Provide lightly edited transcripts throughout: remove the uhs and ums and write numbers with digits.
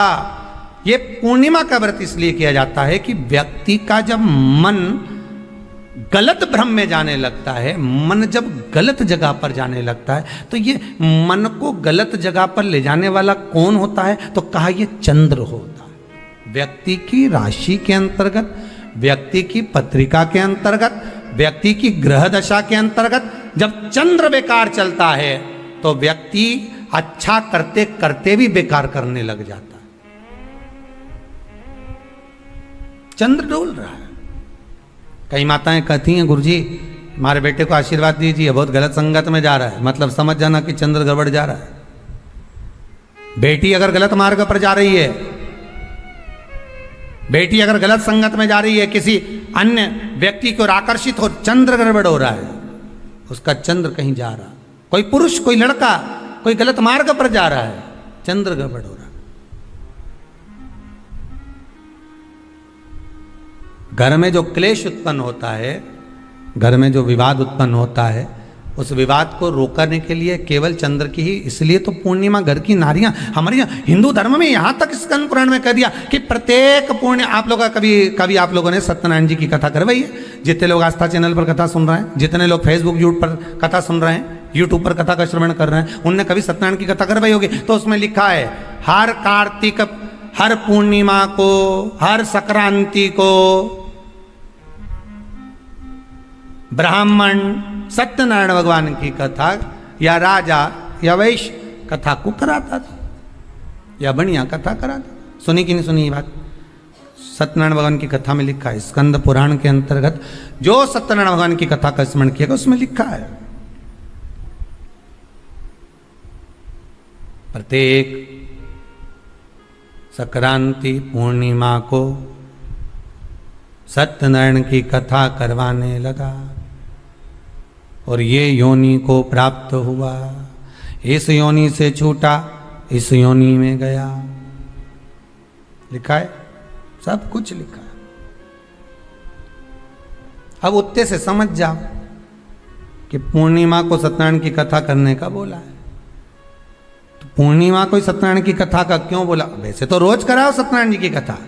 ये पूर्णिमा का व्रत इसलिए किया जाता है कि व्यक्ति का जब मन गलत भ्रम में जाने लगता है, मन जब गलत जगह पर जाने लगता है, तो ये मन को गलत जगह पर ले जाने वाला कौन होता है? तो कहा ये चंद्र होता है। व्यक्ति की राशि के अंतर्गत, व्यक्ति की पत्रिका के अंतर्गत, व्यक्ति की ग्रह दशा के अंतर्गत जब चंद्र बेकार चलता है तो व्यक्ति अच्छा करते करते भी बेकार करने लग जाता है। चंद्र डोल रहा है। कई माताएं कहती हैं, गुरुजी हमारे बेटे को आशीर्वाद दीजिए, बहुत गलत संगत में जा रहा है। मतलब समझ जाना कि चंद्र गड़बड़ जा रहा है। बेटी अगर गलत मार्ग पर जा रही है, बेटी अगर गलत संगत में जा रही है, किसी अन्य व्यक्ति की ओर आकर्षित हो, चंद्र गड़बड़ हो रहा है, उसका चंद्र कहीं जा रहा। कोई पुरुष, कोई लड़का कोई गलत मार्ग पर जा रहा है, चंद्र गड़बड़ हो रहा। घर में जो क्लेश उत्पन्न होता है, घर में जो विवाद उत्पन्न होता है, उस विवाद को रोकने के लिए केवल चंद्र की ही, इसलिए तो पूर्णिमा घर की नारियां हमारे हिंदू धर्म में यहां तक स्कंद पुराण में कह दिया कि प्रत्येक पूर्ण, आप लोग कभी आप लोगों ने सत्यनारायण जी की कथा करवाई है? जितने लोग आस्था चैनल पर कथा सुन रहे हैं, जितने लोग फेसबुक यूट्यूब पर कथा सुन रहे हैं, यूट्यूब पर कथा का श्रवण कर रहे हैं, उनने कभी सत्यनारायण की कथा करवाई होगी। तो उसमें लिखा है हर कार्तिक, हर पूर्णिमा को, हर संक्रांति को ब्राह्मण सत्यनारायण भगवान की कथा या राजा या वैश्य कथा को कराता था, या बढ़िया कथा कराता। सुनी कि नहीं सुनी ये बात? सत्यनारायण भगवान की कथा में लिखा है, स्कंद पुराण के अंतर्गत जो सत्यनारायण भगवान की कथा का स्मरण किया उसमें लिखा है प्रत्येक संक्रांति पूर्णिमा को सत्यनारायण की कथा करवाने लगा और ये योनि को प्राप्त हुआ, इस योनि से छूटा, इस योनि में गया। लिखा है, सब कुछ लिखा है। अब उत्ते से समझ जाओ कि पूर्णिमा को सत्यनारायण की कथा करने का बोला है, तो पूर्णिमा को सत्यनारायण की कथा का क्यों बोला? वैसे तो रोज कराओ सत्यनारायण जी की कथा,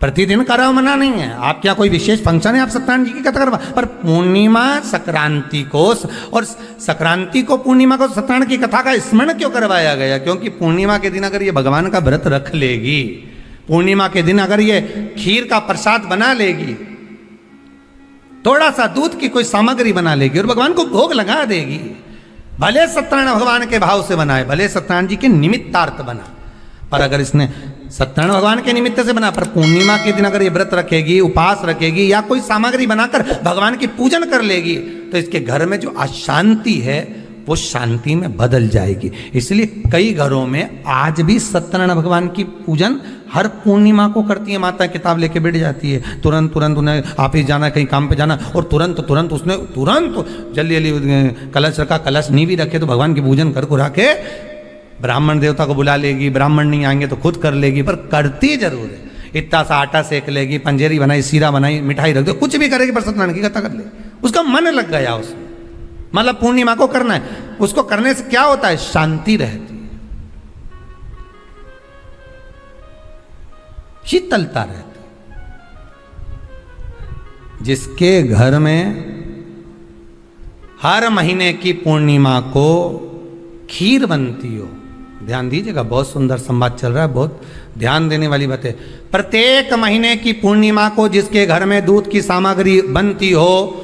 प्रतिदिन कराओ, मना नहीं है। आप क्या कोई विशेष फंक्शन है आप सत्यनारायण जी की कथा करवा, पर पूर्णिमा संक्रांति को और संक्रांति को पूर्णिमा को सत्यनारायण की कथा का स्मरण क्यों करवाया गया? क्योंकि पूर्णिमा के दिन अगर ये भगवान का व्रत रख लेगी, पूर्णिमा के दिन अगर ये खीर का प्रसाद बना लेगी, थोड़ा सा दूध की कोई सामग्री बना लेगी और भगवान को भोग लगा देगी, भले सत्यनारायण भगवान के भाव से बनाए, भले सत्यनारायण जी के निमित्तार्थ बना, पर अगर इसने सत्यनारायण भगवान के निमित्त से बना, पर पूर्णिमा के दिन अगर ये व्रत रखेगी, उपास रखेगी या कोई सामग्री बनाकर भगवान की पूजन कर लेगी, तो इसके घर में जो अशांति है वो शांति में बदल जाएगी। इसलिए कई घरों में आज भी सत्यनारायण भगवान की पूजन हर पूर्णिमा को करती है। माता किताब लेके बैठ जाती है, तुरंत तुरंत उन्हें ऑफिस जाना, कहीं काम पे जाना, और तुरंत उसने जल्दी जल्दी कलश रखा, कलश नहीं भी रखे तो भगवान की पूजन कर को रखे, ब्राह्मण देवता को बुला लेगी, ब्राह्मण नहीं आएंगे तो खुद कर लेगी, पर करती जरूर है। इतना सा आटा सेक लेगी, पंजेरी बनाई, सीरा बनाई, मिठाई रख दो, कुछ भी करेगी पर सत्यनारायण की कथा कर ले। उसका मन लग गया उसमें, मतलब पूर्णिमा को करना है। उसको करने से क्या होता है? शांति रहती है, शीतलता रहती है। जिसके घर में हर महीने की पूर्णिमा को खीर बनती हो, ध्यान दीजिएगा, बहुत सुंदर संवाद चल रहा है, बहुत ध्यान देने वाली बात है। प्रत्येक महीने की पूर्णिमा को जिसके घर में दूध की सामग्री बनती हो,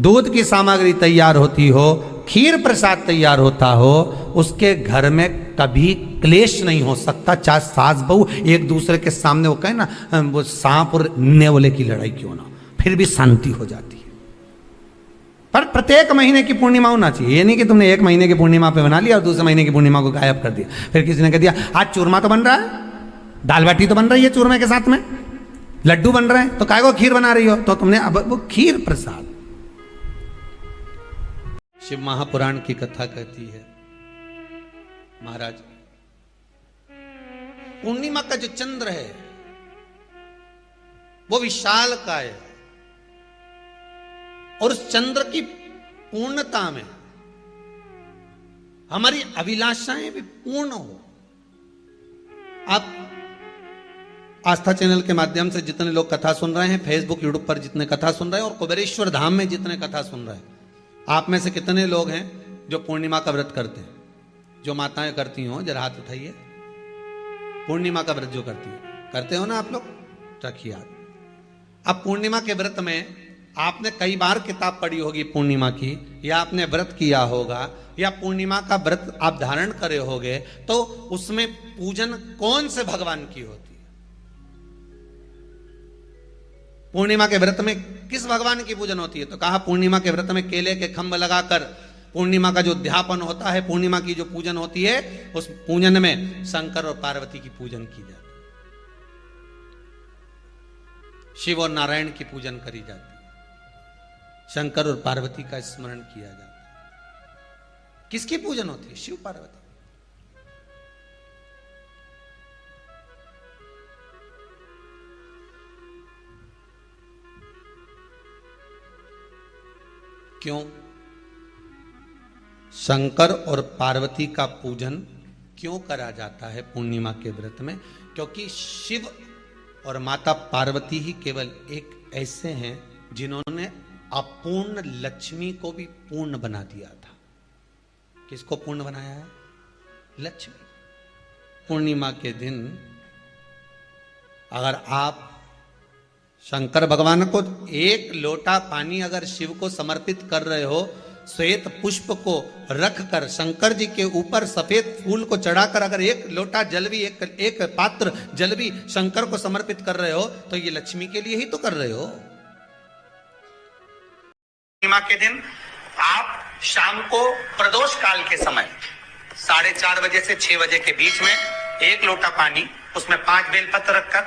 दूध की सामग्री तैयार होती हो, खीर प्रसाद तैयार होता हो, उसके घर में कभी क्लेश नहीं हो सकता। चाहे सास बहू एक दूसरे के सामने वो कहे ना, वो सांप और नेवले की लड़ाई क्यों ना, फिर भी शांति हो जाती है। पर प्रत्येक महीने की पूर्णिमा होना चाहिए। ये नहीं कि तुमने एक महीने की पूर्णिमा पे बना लिया और दूसरे महीने की पूर्णिमा को गायब कर दिया। फिर किसी ने कह दिया आज चूरमा तो बन रहा है, दाल बाटी तो बन रही है चूरमे के साथ में, लड्डू बन रहे हैं, तो काय को खीर बना रही हो? तो तुमने अब वो खीर प्रसाद। शिव महापुराण की कथा कहती है, महाराज पूर्णिमा का जो चंद्र है वो विशाल का है, और उस चंद्र की पूर्णता में हमारी अभिलाषाएं भी पूर्ण हो। आप आस्था चैनल के माध्यम से जितने लोग कथा सुन रहे हैं, फेसबुक यूट्यूब पर जितने कथा सुन रहे हैं और कुबेरेश्वर धाम में जितने कथा सुन रहे हैं, आप में से कितने लोग हैं जो पूर्णिमा का व्रत करते हैं? जो माताएं करती हो जरा हाथ उठाइए। पूर्णिमा का व्रत जो करते हो ना आप लोग, रखिए याद। अब पूर्णिमा के व्रत में आपने कई बार किताब पढ़ी होगी पूर्णिमा की, या आपने व्रत किया होगा, या पूर्णिमा का व्रत आप धारण करे होगे, तो उसमें पूजन कौन से भगवान की होती है? पूर्णिमा के व्रत में किस भगवान की पूजन होती है? तो कहा पूर्णिमा के व्रत में केले के खंभ लगाकर पूर्णिमा का जो अध्यापन होता है, पूर्णिमा की जो पूजन होती है, उस पूजन में शंकर और पार्वती की पूजन की जाती है, शिव और नारायण की पूजन करी जाती है, शंकर और पार्वती का स्मरण किया जाता है। किसकी पूजन होती है? शिव पार्वती। क्यों शंकर और पार्वती का पूजन क्यों करा जाता है पूर्णिमा के व्रत में? क्योंकि शिव और माता पार्वती ही केवल एक ऐसे हैं जिन्होंने अपूर्ण लक्ष्मी को भी पूर्ण बना दिया था। किसको पूर्ण बनाया है? लक्ष्मी। पूर्णिमा के दिन अगर आप शंकर भगवान को एक लोटा पानी अगर शिव को समर्पित कर रहे हो, श्वेत पुष्प को रख कर शंकर जी के ऊपर सफेद फूल को चढ़ाकर अगर एक लोटा जल भी, एक पात्र जल भी शंकर को समर्पित कर रहे हो, तो ये लक्ष्मी के लिए ही तो कर रहे हो। पूर्णिमा के दिन आप शाम को प्रदोष काल के समय 4:30 बजे से 6 बजे के बीच में एक लोटा पानी, उसमें 5 बेलपत्र रखकर,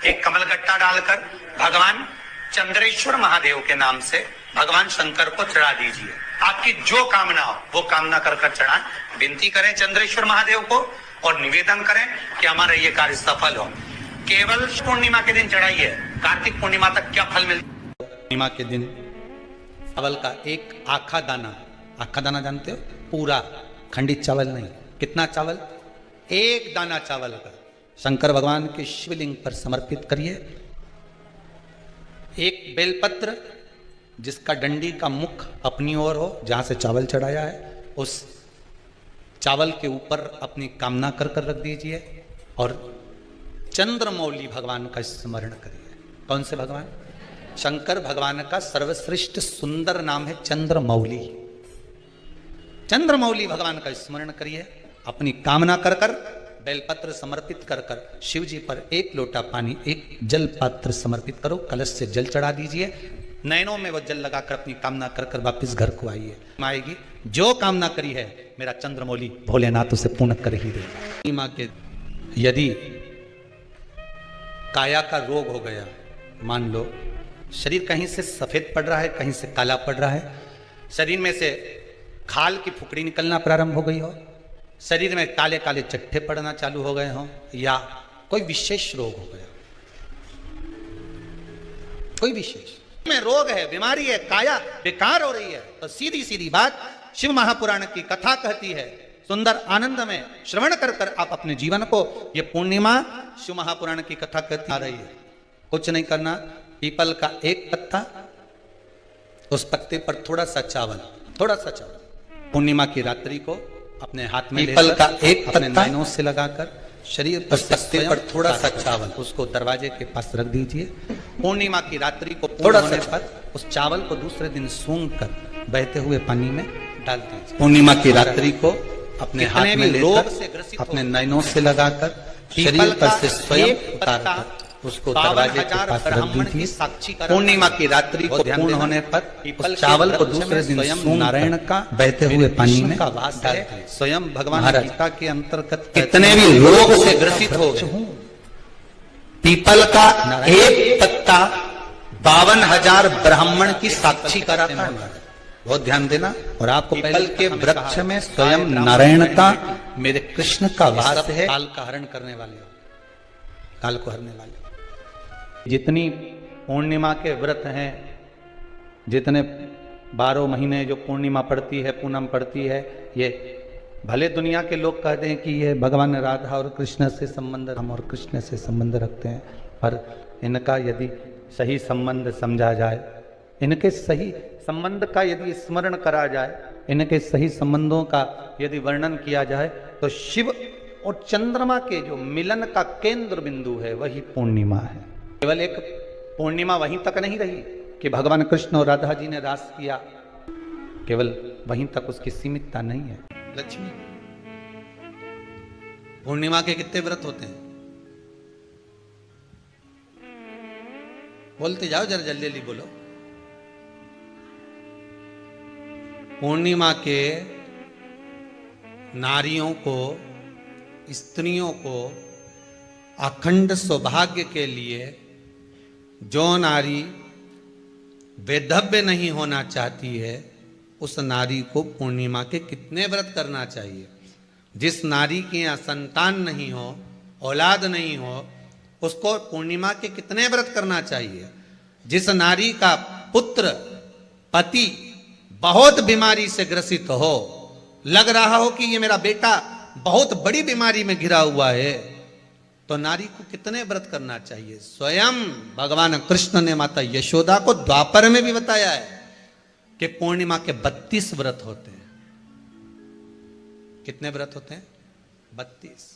एक कमलगट्टा डालकर भगवान चंद्रेश्वर महादेव के नाम से भगवान शंकर को चढ़ा दीजिए। आपकी जो कामना हो वो कामना कर चढ़ाएं, विनती करें चंद्रेश्वर महादेव को और निवेदन करें कि हमारा ये कार्य सफल हो। केवल पूर्णिमा के दिन चढ़ाइए, कार्तिक पूर्णिमा तक क्या फल मिलता है? पूर्णिमा के दिन चावल का एक आखा दाना जानते हो? पूरा खंडित चावल नहीं। कितना चावल? एक दाना चावल का शंकर भगवान के शिवलिंग पर समर्पित करिए। एक बेलपत्र जिसका डंडी का मुख अपनी ओर हो, जहां से चावल चढ़ाया है, उस चावल के ऊपर अपनी कामना कर रख दीजिए और चंद्रमौली भगवान का स्मरण करिए। कौन से भगवान? शंकर भगवान का सर्वश्रेष्ठ सुंदर नाम है चंद्रमौली। चंद्रमौली भगवान का स्मरण करिए, अपनी कामना कर बेलपत्र समर्पित कर शिव जी पर एक लोटा पानी, एक जल पात्र समर्पित करो, कलश से जल चढ़ा दीजिए, नैनों में वो जल लगाकर अपनी कामना कर वापस घर को आइए। आएगी जो कामना करी है मेरा चंद्रमौली भोलेनाथ उसे पूर्ण कर ही देगा। माँ के यदि काया का रोग हो गया, मान लो शरीर कहीं से सफेद पड़ रहा है, कहीं से काला पड़ रहा है, शरीर में से खाल की फुकड़ी निकलना प्रारंभ हो गई हो, शरीर में काले काले चट्टे पड़ना चालू हो गए हों, या कोई विशेष रोग हो गया, कोई विशेष में रोग है, बीमारी है, काया बेकार हो रही है, तो सीधी सीधी बात शिव महापुराण की कथा कहती है, सुंदर आनंद में श्रवण कर आप अपने जीवन को, ये पूर्णिमा शिव महापुराण की कथा कहती आ रही है। कुछ नहीं करना, पीपल का एक पत्ता, उस पत्ते पर थोड़ा सा चावल, पूर्णिमा की रात्रि को अपने हाथ में पीपल का एक पत्ता नैनों से लगाकर शरीर पर पत्ते पर थोड़ा सा चावल उसको दरवाजे के पास रख दीजिए। पूर्णिमा की रात्रि को पूर्ण होने पर उस चावल को दूसरे दिन सूंघ कर बहते हुए पानी में डाल दीजिए। पूर्णिमा की रात्रि को अपने हाथ में लेकर अपने नैनों से लगाकर शरीर पर से स्वयं उतारकर उसको दरवाजे के पास रख दीजिए। पूर्णिमा की रात्रि को पूर्ण होने पर उस चावल को दूसरे दिन स्वयं नारायण का बहते हुए पानी में डाल दीजिए। स्वयं भगवान गीता के अंतर्गत कितने भी रोग से ग्रसित हो गए, पीपल का एक पत्ता 52,000 ब्राह्मण की साक्षी कराता है। बहुत ध्यान देना। और आपको पीपल के वृक्ष में स्वयं नारायण का, मेरे कृष्ण का वास है। काल का हरण करने वाले, काल को हरने वाले। जितनी पूर्णिमा के व्रत हैं, जितने 12 महीने जो पूर्णिमा पड़ती है, पूनम पड़ती है, ये भले दुनिया के लोग कहते हैं कि ये भगवान राधा और कृष्ण से संबंध, हम और कृष्ण से संबंध रखते हैं, पर इनका यदि सही संबंध समझा जाए, इनके सही संबंध का यदि स्मरण करा जाए, इनके सही संबंधों का यदि वर्णन किया जाए, तो शिव और चंद्रमा के जो मिलन का केंद्र बिंदु है वही पूर्णिमा है। केवल एक पूर्णिमा वहीं तक नहीं रही कि भगवान कृष्ण और राधा जी ने रास किया, केवल वहीं तक उसकी सीमितता नहीं है। लक्ष्मी पूर्णिमा के कितने व्रत होते हैं? बोलते जाओ, जरा जल्दी जल्दी बोलो। पूर्णिमा के नारियों को, स्त्रियों को अखंड सौभाग्य के लिए, जो नारी वैधव्य नहीं होना चाहती है, उस नारी को पूर्णिमा के कितने व्रत करना चाहिए? जिस नारी के यहाँ संतान नहीं हो, औलाद नहीं हो, उसको पूर्णिमा के कितने व्रत करना चाहिए? जिस नारी का पुत्र, पति बहुत बीमारी से ग्रसित हो, लग रहा हो कि ये मेरा बेटा बहुत बड़ी बीमारी में घिरा हुआ है, तो नारी को कितने व्रत करना चाहिए? स्वयं भगवान कृष्ण ने माता यशोदा को द्वापर में भी बताया है कि पूर्णिमा के 32 व्रत होते हैं। कितने व्रत होते हैं? 32।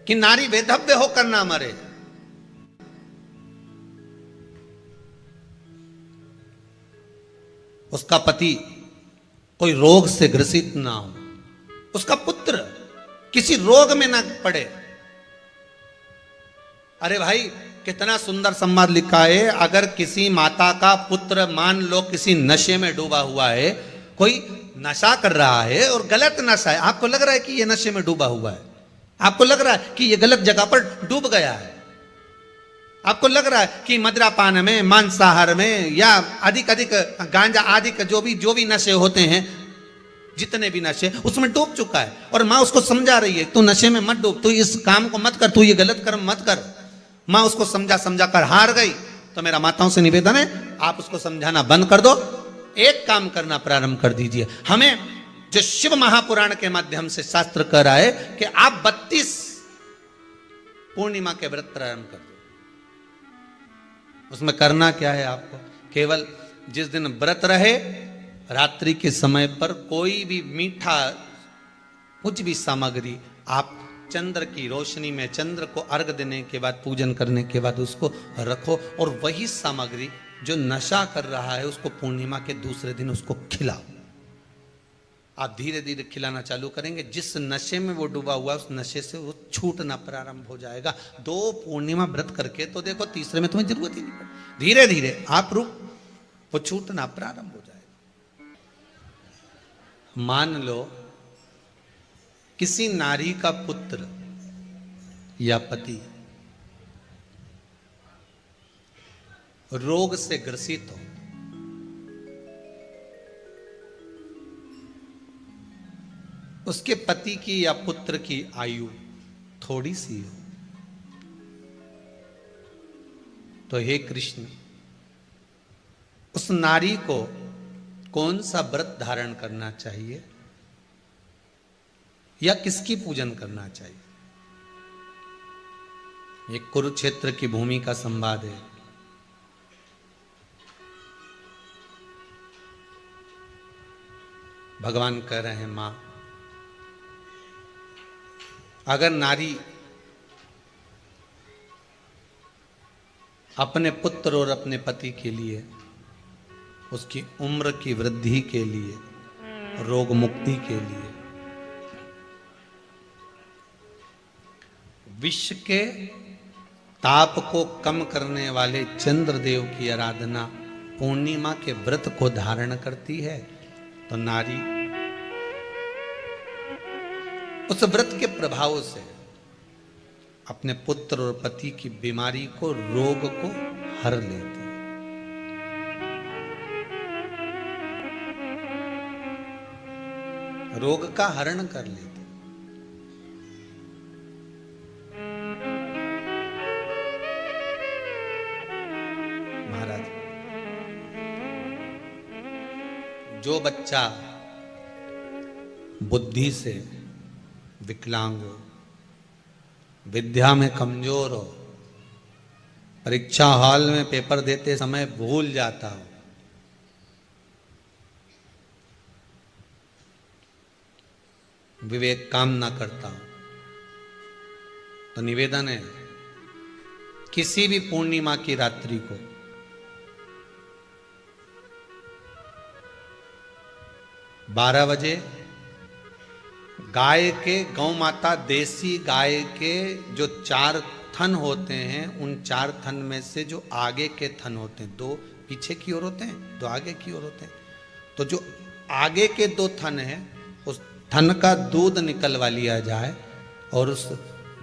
कि नारी वैधव्य होकर ना मरे। उसका पति कोई रोग से ग्रसित ना हो, उसका पुत्र किसी रोग में ना पड़े। अरे भाई, कितना सुंदर संवाद लिखा है। अगर किसी माता का पुत्र मान लो किसी नशे में डूबा हुआ है, कोई नशा कर रहा है और गलत नशा है, आपको लग रहा है कि यह नशे में डूबा हुआ है, आपको लग रहा है कि यह गलत जगह पर डूब गया है, आपको लग रहा है कि मदिरापान में, मांसाहार में, या अधिक गांजा आदि का जो भी नशे होते हैं, जितने भी नशे, उसमें डूब चुका है, और माँ उसको समझा रही है तू नशे में मत डूब, तू इस काम को मत कर, तू ये गलत कर्म मत कर। माँ उसको समझा कर हार गई। तो मेरा माताओं से निवेदन है, आप उसको समझाना बंद कर दो, एक काम करना प्रारंभ कर दीजिए। हमें जो शिव महापुराण के माध्यम से शास्त्र कह रहा है कि आप 32 पूर्णिमा के व्रत प्रारंभ कर दो। उसमें करना क्या है आपको? केवल जिस दिन व्रत रहे, रात्रि के समय पर कोई भी मीठा, कुछ भी सामग्री आप चंद्र की रोशनी में, चंद्र को अर्घ देने के बाद, पूजन करने के बाद उसको रखो, और वही सामग्री जो नशा कर रहा है उसको पूर्णिमा के दूसरे दिन उसको खिलाओ। आप धीरे धीरे खिलाना चालू करेंगे, जिस नशे में वो डूबा हुआ उस नशे से वो छूटना प्रारंभ हो जाएगा। 2 पूर्णिमा व्रत करके तो देखो, तीसरे में तुम्हें जरूरत ही नहीं पड़ेगी। धीरे धीरे आप वो छूटना प्रारंभ हो जाएगा। मान लो किसी नारी का पुत्र या पति रोग से ग्रसित हो, उसके पति की या पुत्र की आयु थोड़ी सी हो, तो हे कृष्ण, उस नारी को कौन सा व्रत धारण करना चाहिए या किसकी पूजन करना चाहिए? ये कुरुक्षेत्र की भूमि का संवाद है। भगवान कह रहे हैं, मां, अगर नारी अपने पुत्र और अपने पति के लिए, उसकी उम्र की वृद्धि के लिए, रोग मुक्ति के लिए, विश्व के ताप को कम करने वाले चंद्रदेव की आराधना पूर्णिमा के व्रत को धारण करती है, तो नारी उस व्रत के प्रभाव से अपने पुत्र और पति की बीमारी को, रोग को हर लेती है। रोग का हरण कर लेती। महाराज जो बच्चा बुद्धि से विकलांग हो, विद्या में कमजोर हो, परीक्षा हॉल में पेपर देते समय भूल जाता हो, विवेक काम ना करता हो, तो निवेदन है किसी भी पूर्णिमा की रात्रि को बारह बजे गाय के, गौ माता देसी गाय के जो 4 थन होते हैं, उन 4 थन में से जो आगे के थन होते हैं, 2 पीछे की ओर होते हैं, 2 आगे की ओर होते हैं, तो जो आगे के 2 थन हैं उस थन का दूध निकलवा लिया जाए और उस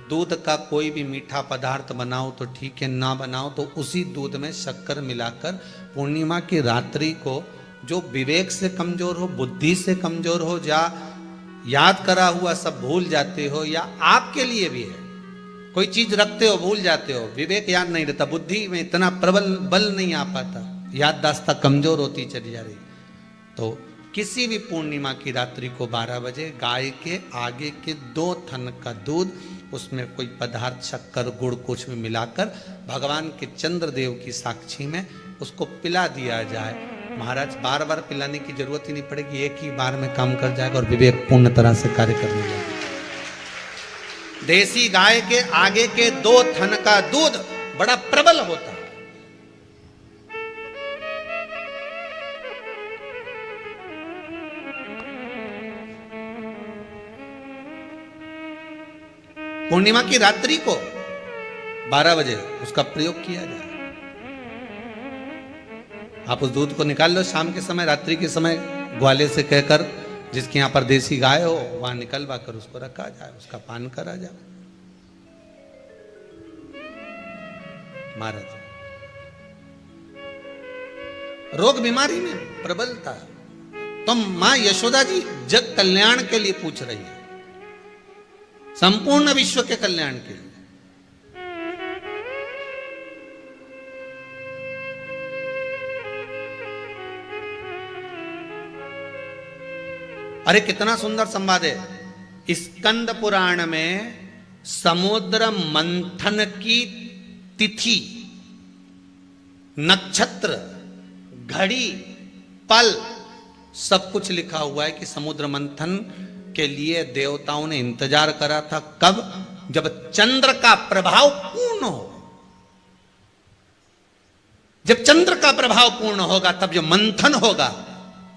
दूध का कोई भी मीठा पदार्थ बनाओ तो ठीक है, ना बनाओ तो उसी दूध में शक्कर मिलाकर पूर्णिमा की रात्रि को जो विवेक से कमजोर हो, बुद्धि से कमजोर हो, या याद करा हुआ सब भूल जाते हो, या आपके लिए भी है कोई चीज रखते हो भूल जाते हो, विवेक याद नहीं रहता, बुद्धि में इतना प्रबल बल नहीं आ पाता, याददाश्त कमजोर होती चली जा रही, तो किसी भी पूर्णिमा की रात्रि को 12 बजे गाय के आगे के 2 थन का दूध, उसमें कोई पदार्थ शक्कर गुड़ कुछ भी मिलाकर भगवान के चंद्रदेव की साक्षी में उसको पिला दिया जाए। महाराज बार बार पिलाने की जरूरत ही नहीं पड़ेगी, एक ही बार में काम कर जाएगा और विवेक पूर्ण तरह से कार्य करने लगेगा। देसी गाय के आगे के 2 थन का दूध बड़ा प्रबल होता है। पूर्णिमा की रात्रि को 12 बजे उसका प्रयोग किया जाए। आप उस दूध को निकाल लो शाम के समय, रात्रि के समय ग्वाले से कहकर जिसके यहां पर देसी गाय हो वहां निकलवा कर उसको रखा जाए, उसका पान करा जाए। महाराज रोग बीमारी में प्रबलता, तो मां यशोदा जी जग कल्याण के लिए पूछ रही है, संपूर्ण विश्व के कल्याण के लिए। अरे कितना सुंदर संवाद है। स्कंद पुराण में समुद्र मंथन की तिथि, नक्षत्र, घड़ी, पल सब कुछ लिखा हुआ है कि समुद्र मंथन के लिए देवताओं ने इंतजार करा था। कब? जब चंद्र का प्रभाव पूर्ण हो। जब चंद्र का प्रभाव पूर्ण होगा तब जो मंथन होगा,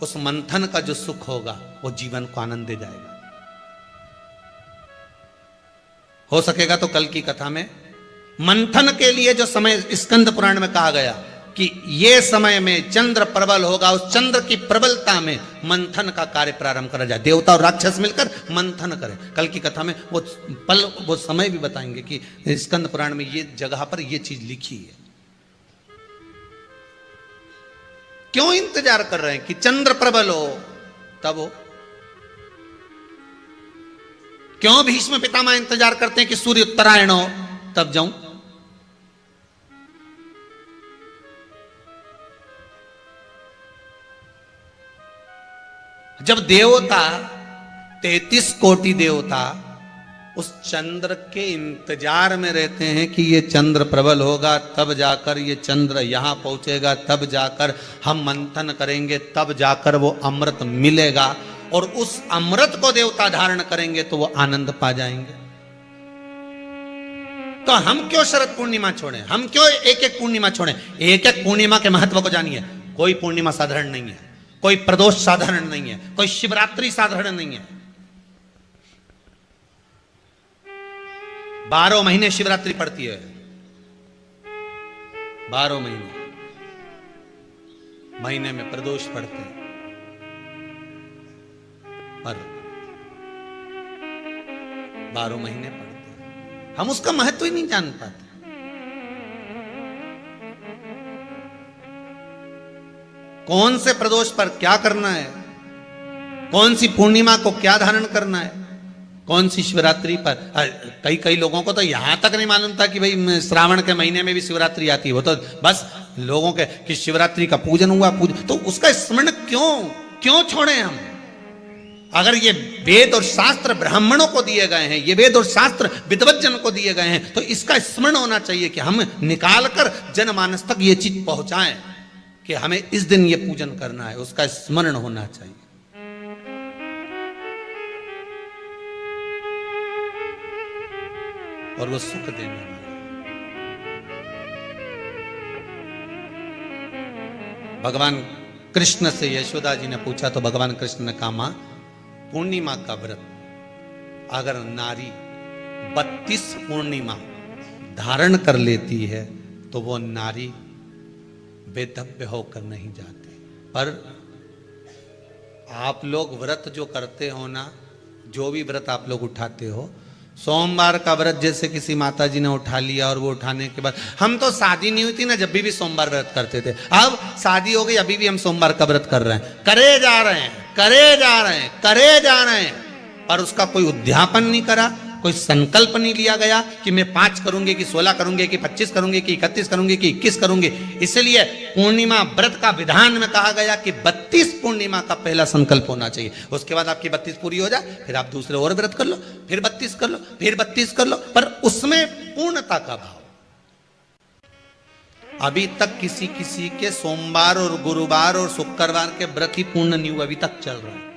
उस मंथन का जो सुख होगा वो जीवन को आनंद दे जाएगा। हो सकेगा तो कल की कथा में मंथन के लिए जो समय स्कंद पुराण में कहा गया कि ये समय में चंद्र प्रबल होगा, उस चंद्र की प्रबलता में मंथन का कार्य प्रारंभ करा जाए। देवता और राक्षस मिलकर मंथन करें। कल की कथा में वो पल, वो समय भी बताएंगे कि स्कंद पुराण में ये जगह पर ये चीज लिखी है। क्यों इंतजार कर रहे हैं कि चंद्र प्रबल हो तब हो? क्यों भीष्म पितामह इंतजार करते हैं कि सूर्य उत्तरायण हो तब जाऊं? जब देवता 33 कोटि देवता उस चंद्र के इंतजार में रहते हैं कि ये चंद्र प्रबल होगा तब जाकर ये चंद्र यहां पहुंचेगा, तब जाकर हम मंथन करेंगे, तब जाकर वो अमृत मिलेगा और उस अमृत को देवता धारण करेंगे तो वो आनंद पा जाएंगे। तो हम क्यों शरद पूर्णिमा छोड़ें? हम क्यों एक एक पूर्णिमा छोड़ें? एक एक पूर्णिमा के महत्व को जानिए। कोई पूर्णिमा साधारण नहीं है, कोई प्रदोष साधारण नहीं है, कोई शिवरात्रि साधारण नहीं है। 12 महीने शिवरात्रि पड़ती है, 12 महीने में प्रदोष पड़ते हैं, पर 12 महीने पड़ते हैं। हम उसका महत्व ही नहीं जान पाते। कौन से प्रदोष पर क्या करना है, कौन सी पूर्णिमा को क्या धारण करना है, कौन सी शिवरात्रि पर। कई लोगों को तो यहां तक नहीं मालूम था कि भाई श्रावण के महीने में भी शिवरात्रि आती है। वो तो बस लोगों के कि शिवरात्रि का पूजन हुआ, तो उसका स्मरण क्यों? क्यों छोड़े हम? अगर ये वेद और शास्त्र ब्राह्मणों को दिए गए हैं, ये वेद और शास्त्र विद्वज्जन को दिए गए हैं, तो इसका स्मरण होना चाहिए कि हम निकालकर जनमानस तक ये चीज पहुंचाएं कि हमें इस दिन ये पूजन करना है, उसका स्मरण होना चाहिए। और वो सुख देने वाला। भगवान कृष्ण से यशोदा जी ने पूछा तो भगवान कृष्ण ने कहा, मां, पूर्णिमा का व्रत अगर नारी 32 पूर्णिमा धारण कर लेती है तो वो नारी बेधव्य होकर नहीं जाती। पर आप लोग व्रत जो करते हो ना, जो भी व्रत आप लोग उठाते हो, सोमवार का व्रत जैसे किसी माता जी ने उठा लिया और वो उठाने के बाद, हम तो शादी नहीं हुई थी ना जब भी सोमवार व्रत करते थे, अब शादी हो गई अभी भी हम सोमवार का व्रत कर रहे हैं, करे जा रहे हैं, करे जा रहे हैं, करे जा रहे हैं, पर उसका कोई उद्यापन नहीं करा, कोई संकल्प नहीं लिया गया कि मैं 5 करूंगी कि 16 करूंगी कि 25 करूंगी कि 31 करूंगी कि 21 करूंगी। इसलिए पूर्णिमा व्रत का विधान में कहा गया कि 32 पूर्णिमा का पहला संकल्प होना चाहिए। उसके बाद आपकी 32 पूरी हो जाए, फिर आप दूसरे और व्रत कर लो, फिर 32 कर लो, फिर 32 कर लो, पर उसमें पूर्णता का भाव। अभी तक किसी किसी के सोमवार और गुरुवार और शुक्रवार के व्रत ही पूर्ण नहीं हुए, अभी तक चल रहा है,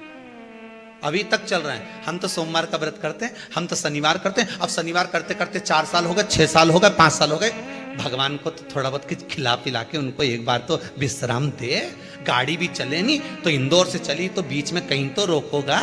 अभी तक चल रहा है। हम तो सोमवार का व्रत करते हैं, हम तो शनिवार करते हैं, अब शनिवार करते करते 4 साल हो गए, 6 साल हो गए, 5 साल हो गए। भगवान को तो थोड़ा बहुत कुछ खिला पिला के उनको एक बार तो विश्राम दे। गाड़ी भी चले नहीं तो इंदौर से चली तो बीच में कहीं तो रोकोगा।